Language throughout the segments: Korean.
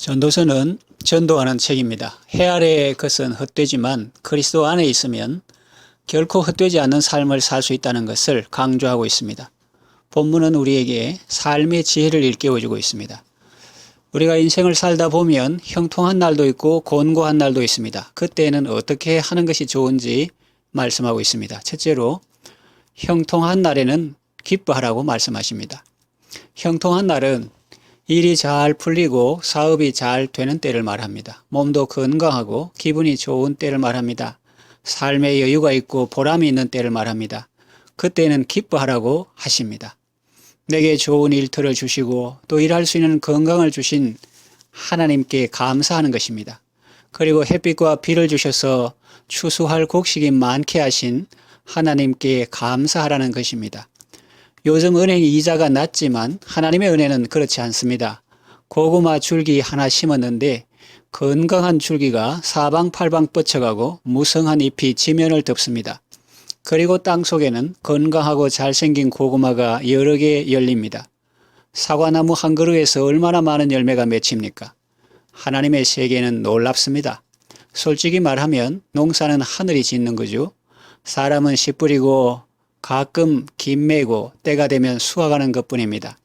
전도서는 전도하는 책입니다. 해 아래의 것은 헛되지만 그리스도 안에 있으면 결코 헛되지 않는 삶을 살 수 있다는 것을 강조하고 있습니다. 본문은 우리에게 삶의 지혜를 일깨워주고 있습니다. 우리가 인생을 살다 보면 형통한 날도 있고 곤고한 날도 있습니다. 그때는 어떻게 하는 것이 좋은지 말씀하고 있습니다. 첫째로 형통한 날에는 기뻐하라고 말씀하십니다. 형통한 날은 일이 잘 풀리고 사업이 잘 되는 때를 말합니다. 몸도 건강하고 기분이 좋은 때를 말합니다. 삶에 여유가 있고 보람이 있는 때를 말합니다. 그때는 기뻐하라고 하십니다. 내게 좋은 일터를 주시고 또 일할 수 있는 건강을 주신 하나님께 감사하는 것입니다. 그리고 햇빛과 비를 주셔서 추수할 곡식이 많게 하신 하나님께 감사하라는 것입니다. 요즘 은행 이자가 낮지만 하나님의 은혜는 그렇지 않습니다. 고구마 줄기 하나 심었는데 건강한 줄기가 사방팔방 뻗쳐가고 무성한 잎이 지면을 덮습니다. 그리고 땅 속에는 건강하고 잘생긴 고구마가 여러 개 열립니다. 사과나무 한 그루에서 얼마나 많은 열매가 맺힙니까? 하나님의 세계는 놀랍습니다. 솔직히 말하면 농사는 하늘이 짓는 거죠. 사람은 씨 뿌리고 가끔 김 매고 때가 되면 수확하는 것뿐입니다.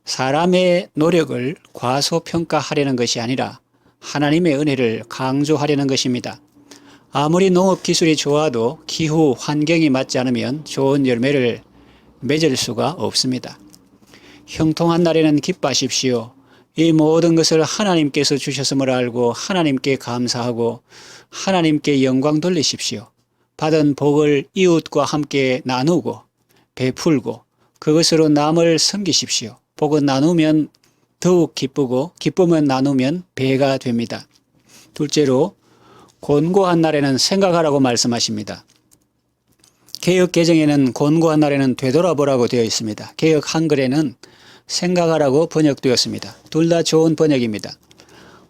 사람의 노력을 과소평가하려는 것이 아니라 하나님의 은혜를 강조하려는 것입니다. 아무리 농업기술이 좋아도 기후, 환경이 맞지 않으면 좋은 열매를 맺을 수가 없습니다. 형통한 날에는 기뻐하십시오. 이 모든 것을 하나님께서 주셨음을 알고 하나님께 감사하고 하나님께 영광 돌리십시오. 받은 복을 이웃과 함께 나누고 베풀고 그것으로 남을 섬기십시오. 복은 나누면 더욱 기쁘고 기쁨은 나누면 배가 됩니다. 둘째로 곤고한 날에는 생각하라고 말씀하십니다. 개역 개정에는 곤고한 날에는 되돌아보라고 되어 있습니다. 개역 한글에는 생각하라고 번역되었습니다. 둘 다 좋은 번역입니다.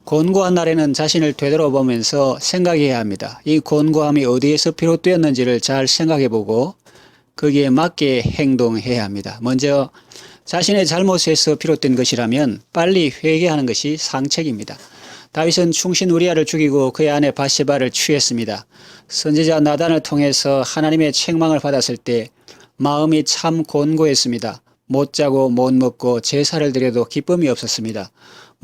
곤고한 날에는 자신을 되돌아보면서 생각해야 합니다. 이 곤고함이 어디에서 비롯되었는지를 잘 생각해보고 거기에 맞게 행동해야 합니다. 먼저 자신의 잘못에서 비롯된 것이라면 빨리 회개하는 것이 상책입니다. 다윗은 충신 우리아를 죽이고 그의 아내 바세바를 취했습니다. 선지자 나단을 통해서 하나님의 책망을 받았을 때 마음이 참 곤고했습니다. 못 자고 못 먹고 제사를 드려도 기쁨이 없었습니다.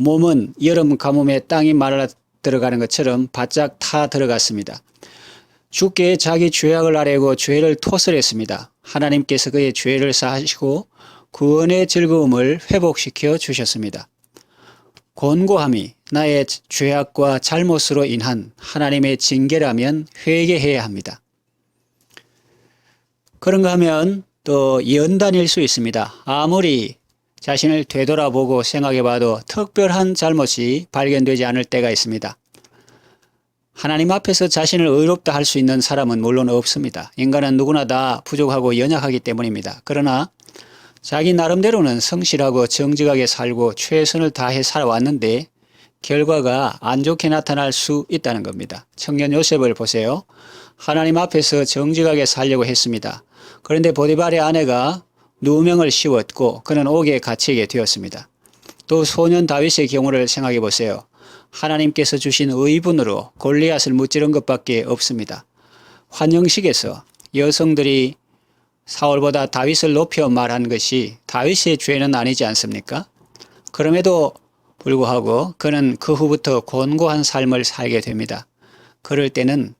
몸은 여름 가뭄에 땅이 말라 들어가는 것처럼 바짝 타 들어갔습니다. 주께 자기 죄악을 아뢰고 죄를 토설했습니다. 하나님께서 그의 죄를 사하시고 구원의 즐거움을 회복시켜 주셨습니다. 곤고함이 나의 죄악과 잘못으로 인한 하나님의 징계라면 회개해야 합니다. 그런가 하면 또 연단일 수 있습니다. 아무리 자신을 되돌아보고 생각해봐도 특별한 잘못이 발견되지 않을 때가 있습니다. 하나님 앞에서 자신을 의롭다 할 수 있는 사람은 물론 없습니다. 인간은 누구나 다 부족하고 연약하기 때문입니다. 그러나 자기 나름대로는 성실하고 정직하게 살고 최선을 다해 살아왔는데 결과가 안 좋게 나타날 수 있다는 겁니다. 청년 요셉을 보세요. 하나님 앞에서 정직하게 살려고 했습니다. 그런데 보디발의 아내가 누명을 씌웠고 그는 옥에 갇히게 되었습니다. 또 소년 다윗의 경우를 생각해 보세요. 하나님께서 주신 의분으로 골리앗을 무찌른 것밖에 없습니다. 환영식에서 여성들이 사울보다 다윗을 높여 말한 것이 다윗의 죄는 아니지 않습니까? 그럼에도 불구하고 그는 그 후부터 곤고한 삶을 살게 됩니다. 그럴 때는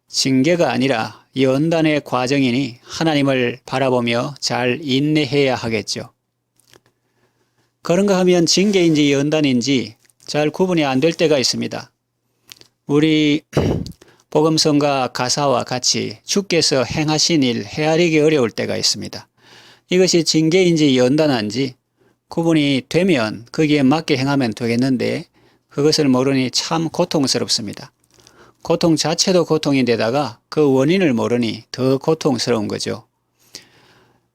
징계가 아니라 연단의 과정이니 하나님을 바라보며 잘 인내해야 하겠죠. 그런가 하면 징계인지 연단인지 잘 구분이 안 될 때가 있습니다. 우리 복음성가 가사와 같이 주께서 행하신 일 헤아리기 어려울 때가 있습니다. 이것이 징계인지 연단인지 구분이 되면 거기에 맞게 행하면 되겠는데 그것을 모르니 참 고통스럽습니다. 고통 자체도 고통인데다가 그 원인을 모르니 더 고통스러운 거죠.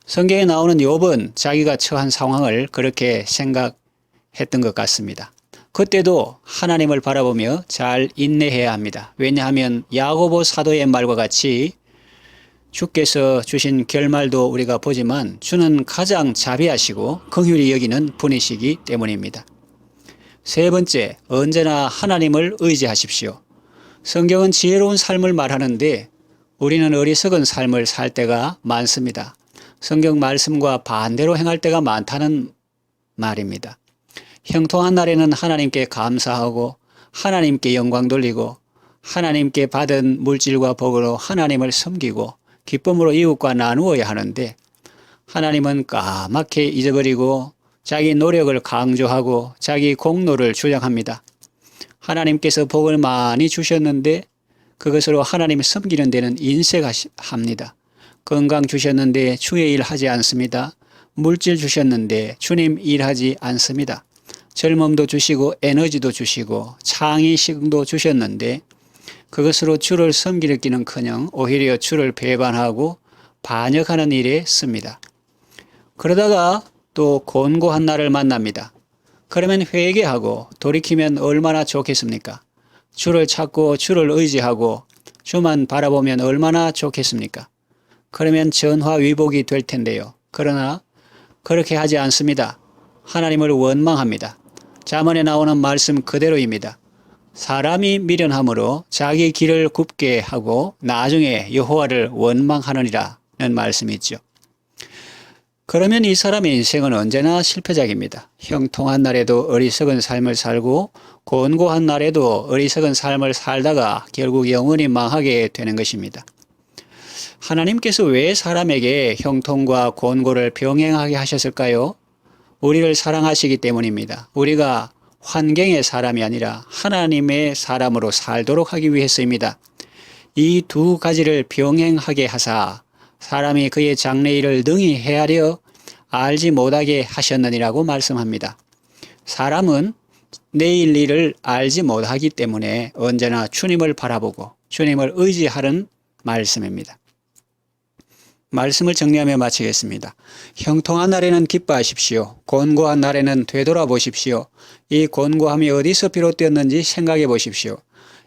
성경에 나오는 욥은 자기가 처한 상황을 그렇게 생각했던 것 같습니다. 그때도 하나님을 바라보며 잘 인내해야 합니다. 왜냐하면 야고보 사도의 말과 같이 주께서 주신 결말도 우리가 보지만 주는 가장 자비하시고 긍휼히 여기는 분이시기 때문입니다. 세 번째, 언제나 하나님을 의지하십시오. 성경은 지혜로운 삶을 말하는데 우리는 어리석은 삶을 살 때가 많습니다. 성경 말씀과 반대로 행할 때가 많다는 말입니다. 형통한 날에는 하나님께 감사하고 하나님께 영광 돌리고 하나님께 받은 물질과 복으로 하나님을 섬기고 기쁨으로 이웃과 나누어야 하는데 하나님은 까맣게 잊어버리고 자기 노력을 강조하고 자기 공로를 주장합니다. 하나님께서 복을 많이 주셨는데 그것으로 하나님을 섬기는 데는 인색합니다. 건강 주셨는데 주의 일 하지 않습니다. 물질 주셨는데 주님 일하지 않습니다. 젊음도 주시고 에너지도 주시고 창의식도 주셨는데 그것으로 주를 섬기를 끼는커녕 오히려 주를 배반하고 반역하는 일에 씁니다. 그러다가 또 곤고한 날을 만납니다. 그러면 회개하고 돌이키면 얼마나 좋겠습니까? 주를 찾고 주를 의지하고 주만 바라보면 얼마나 좋겠습니까? 그러면 전화위복이 될 텐데요. 그러나 그렇게 하지 않습니다. 하나님을 원망합니다. 잠언에 나오는 말씀 그대로입니다. 사람이 미련함으로 자기 길을 굽게 하고 나중에 여호와를 원망하느니라는 말씀이 있죠. 그러면 이 사람의 인생은 언제나 실패작입니다. 형통한 날에도 어리석은 삶을 살고 곤고한 날에도 어리석은 삶을 살다가 결국 영원히 망하게 되는 것입니다. 하나님께서 왜 사람에게 형통과 곤고를 병행하게 하셨을까요? 우리를 사랑하시기 때문입니다. 우리가 환경의 사람이 아니라 하나님의 사람으로 살도록 하기 위해서입니다. 이 두 가지를 병행하게 하사 사람이 그의 장래일을 능히 헤아려 알지 못하게 하셨느니라고 말씀합니다. 사람은 내일 일을 알지 못하기 때문에 언제나 주님을 바라보고 주님을 의지하는 말씀입니다. 말씀을 정리하며 마치겠습니다. 형통한 날에는 기뻐하십시오. 곤고한 날에는 되돌아보십시오. 이 곤고함이 어디서 비롯되었는지 생각해 보십시오.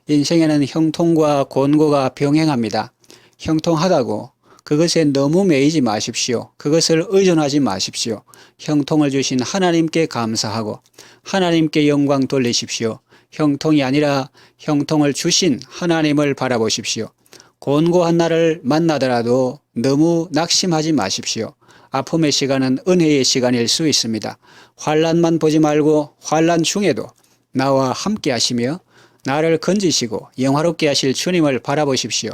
인생에는 형통과 곤고가 병행합니다. 형통하다고 그것에 너무 매이지 마십시오. 그것을 의존하지 마십시오. 형통을 주신 하나님께 감사하고 하나님께 영광 돌리십시오. 형통이 아니라 형통을 주신 하나님을 바라보십시오. 곤고한 날을 만나더라도 너무 낙심하지 마십시오. 아픔의 시간은 은혜의 시간일 수 있습니다. 환난만 보지 말고 환난 중에도 나와 함께 하시며 나를 건지시고 영화롭게 하실 주님을 바라보십시오.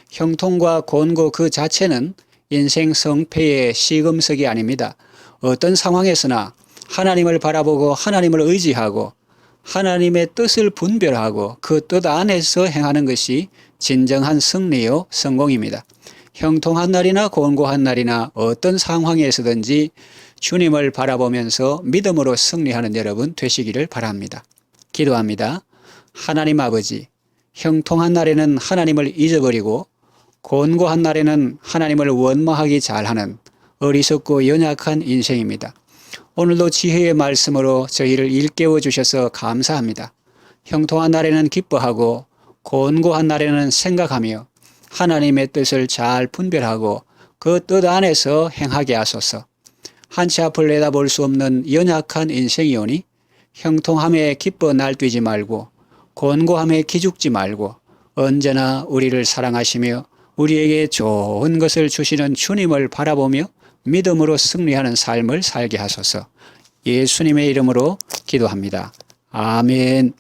형통과 곤고 그 자체는 인생 성패의 시금석이 아닙니다. 어떤 상황에서나 하나님을 바라보고 하나님을 의지하고 하나님의 뜻을 분별하고 그 뜻 안에서 행하는 것이 진정한 승리요 성공입니다. 형통한 날이나 곤고한 날이나 어떤 상황에서든지 주님을 바라보면서 믿음으로 승리하는 여러분 되시기를 바랍니다. 기도합니다. 하나님 아버지, 형통한 날에는 하나님을 잊어버리고 곤고한 날에는 하나님을 원망하기 잘하는 어리석고 연약한 인생입니다. 오늘도 지혜의 말씀으로 저희를 일깨워 주셔서 감사합니다. 형통한 날에는 기뻐하고 곤고한 날에는 생각하며 하나님의 뜻을 잘 분별하고 그 뜻 안에서 행하게 하소서. 한치 앞을 내다볼 수 없는 연약한 인생이오니 형통함에 기뻐 날뛰지 말고 곤고함에 기죽지 말고 언제나 우리를 사랑하시며 우리에게 좋은 것을 주시는 주님을 바라보며 믿음으로 승리하는 삶을 살게 하소서. 예수님의 이름으로 기도합니다. 아멘.